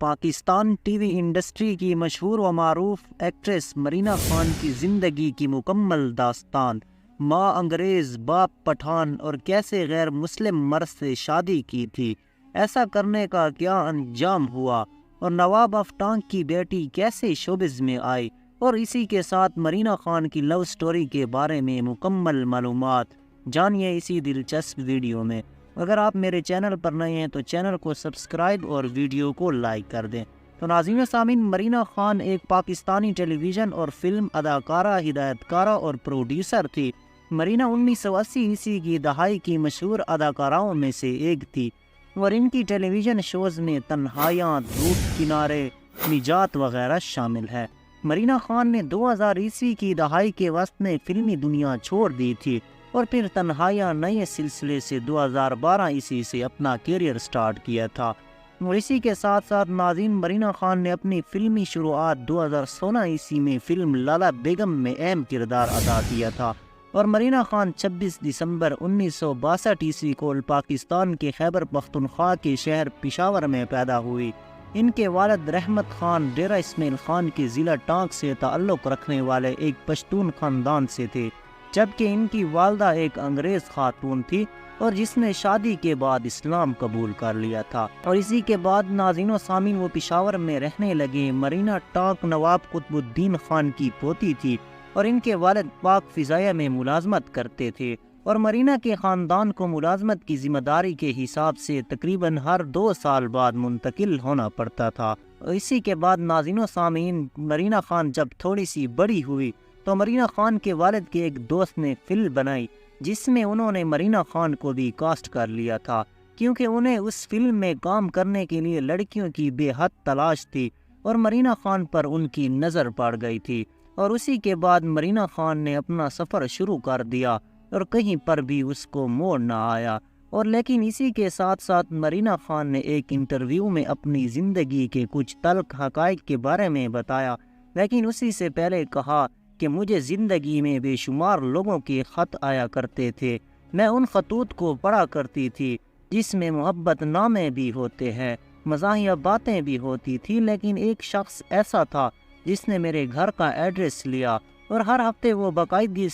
Pakistan T V industry کی مشہور و معروف ایکٹریس مرینا خان کی زندگی کی مکمل داستان، ماں انگریز، باپ پٹھان اور کیسے غیر مسلم مرد سے شادی کی تھی، ایسا کرنے کا کیا انجام ہوا، اور نواب آف ٹانک کی بیٹی کیسے شوبز میں آئی، اور اسی کے ساتھ مرینا خان کی لو سٹوری کے بارے میں مکمل معلومات جانیے اسی دلچسپ ویڈیو میں۔ اگر آپ میرے چینل پر نئے ہیں تو چینل کو سبسکرائب اور ویڈیو کو لائک کر دیں۔ تو ناظرین و سامعین، مرینا خان ایک پاکستانی ٹیلی ویژن اور فلم اداکارہ، ہدایت کارہ اور پروڈیوسر تھی۔ مرینا 1980 عیسوی کی دہائی کی مشہور اداکاراؤں میں سے ایک تھی اور ان کی ٹیلی ویژن شوز میں تنہائیاں، دھوپ کنارے، نجات وغیرہ شامل ہے۔ مرینا خان نے 2000 عیسوی کی دہائی کے وسط میں فلمی دنیا چھوڑ دی تھی اور پھر تنہائیاں نئے سلسلے سے 2012 عیسوی سے اپنا کیریئر سٹارٹ کیا تھا، اور اسی کے ساتھ ساتھ ناظرین، مرینا خان نے اپنی فلمی شروعات 2016 عیسوی میں فلم لالا بیگم میں اہم کردار ادا کیا تھا، اور مرینا خان 26 دسمبر 1962 عیسوی کو پاکستان کے خیبر پختونخوا کے شہر پشاور میں پیدا ہوئی۔ ان کے والد رحمت خان ڈیرہ اسماعیل خان کے ضلع ٹانک سے تعلق رکھنے والے ایک پشتون خاندان سے تھے، جبکہ ان کی والدہ ایک انگریز خاتون تھی اور جس نے شادی کے بعد اسلام قبول کر لیا تھا، اور اسی کے بعد ناظرین و سامعین وہ پشاور میں رہنے لگے۔ مرینا ٹانک نواب قطب الدین خان کی پوتی تھی اور ان کے والد پاک فضائیہ میں ملازمت کرتے تھے، اور مرینا کے خاندان کو ملازمت کی ذمہ داری کے حساب سے تقریباً ہر 2 سال بعد منتقل ہونا پڑتا تھا۔ اسی کے بعد ناظرین و سامعین، مرینا خان جب تھوڑی سی بڑی ہوئی تو مرینا خان کے والد کے ایک دوست نے فلم بنائی جس میں انہوں نے مرینا خان کو بھی کاسٹ کر لیا تھا، کیونکہ انہیں اس فلم میں کام کرنے کے لیے لڑکیوں کی بے حد تلاش تھی اور مرینا خان پر ان کی نظر پڑ گئی تھی، اور اسی کے بعد مرینا خان نے اپنا سفر شروع کر دیا اور کہیں پر بھی اس کو موڑ نہ آیا۔ اور لیکن اسی کے ساتھ ساتھ مرینا خان نے ایک انٹرویو میں اپنی زندگی کے کچھ تلخ حقائق کے بارے میں بتایا، لیکن اسی سے پہلے کہا کہ مجھے زندگی میں بے شمار لوگوں کے خط آیا کرتے تھے، میں ان خطوط کو پڑھا کرتی تھی جس میں محبت نامے بھی ہوتے ہیں، مزاحیہ باتیں بھی ہوتی تھی، لیکن ایک شخص ایسا تھا جس نے میرے گھر کا ایڈریس لیا اور ہر ہفتے وہ باقاعدگی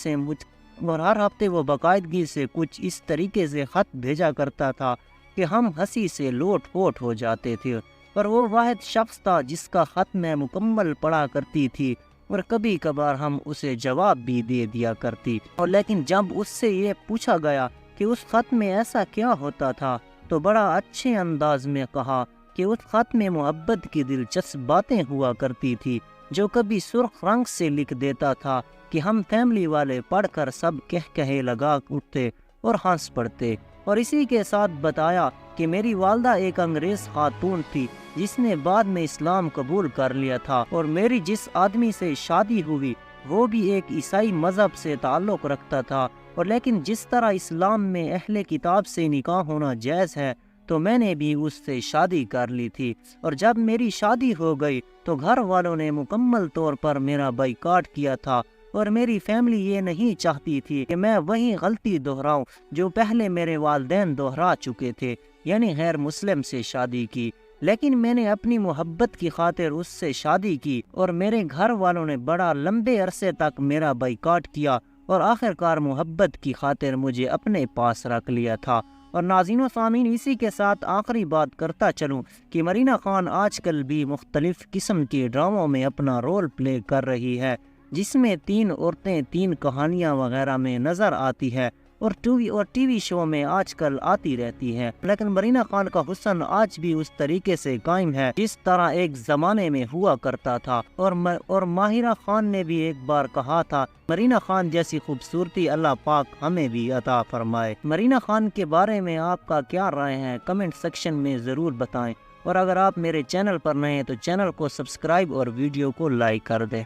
سے کچھ اس طریقے سے خط بھیجا کرتا تھا کہ ہم ہنسی سے لوٹ پوٹ ہو جاتے تھے، اور وہ واحد شخص تھا جس کا خط میں مکمل پڑھا کرتی تھی اور کبھی کبھار ہم اسے جواب بھی دے دیا کرتی، اور لیکن جب اس سے یہ پوچھا گیا کہ اس خط میں ایسا کیا ہوتا تھا تو بڑا اچھے انداز میں کہا کہ اس خط میں محبت کی دلچسپ باتیں ہوا کرتی تھی جو کبھی سرخ رنگ سے لکھ دیتا تھا کہ ہم فیملی والے پڑھ کر سب کہے لگا اٹھتے اور ہنس پڑتے، اور اسی کے ساتھ بتایا کہ میری والدہ ایک انگریز خاتون تھی جس نے بعد میں اسلام قبول کر لیا تھا، اور میری جس آدمی سے شادی ہوئی وہ بھی ایک عیسائی مذہب سے تعلق رکھتا تھا، اور لیکن جس طرح اسلام میں اہل کتاب سے نکاح ہونا جائز ہے تو میں نے بھی اس سے شادی کر لی تھی، اور جب میری شادی ہو گئی تو گھر والوں نے مکمل طور پر میرا بائیکاٹ کیا تھا، اور میری فیملی یہ نہیں چاہتی تھی کہ میں وہی غلطی دہراؤں جو پہلے میرے والدین دہرا چکے تھے، یعنی غیر مسلم سے شادی کی، لیکن میں نے اپنی محبت کی خاطر اس سے شادی کی، اور میرے گھر والوں نے بڑا لمبے عرصے تک میرا بائیکاٹ کیا اور آخرکار محبت کی خاطر مجھے اپنے پاس رکھ لیا تھا۔ اور ناظرین و سامعین، اسی کے ساتھ آخری بات کرتا چلوں کہ مرینا خان آج کل بھی مختلف قسم کے ڈراموں میں اپنا رول پلے کر رہی ہے، جس میں 3 عورتیں 3 کہانیاں وغیرہ میں نظر آتی ہے، اور ٹی وی شو میں آج کل آتی رہتی ہے، لیکن مرینا خان کا حسن آج بھی اس طریقے سے قائم ہے جس طرح ایک زمانے میں ہوا کرتا تھا، اور ماہرہ خان نے بھی ایک بار کہا تھا، مرینا خان جیسی خوبصورتی اللہ پاک ہمیں بھی عطا فرمائے۔ مرینا خان کے بارے میں آپ کا کیا رائے ہے کمنٹ سیکشن میں ضرور بتائیں، اور اگر آپ میرے چینل پر نئے ہیں تو چینل کو سبسکرائب اور ویڈیو کو لائک کر دیں۔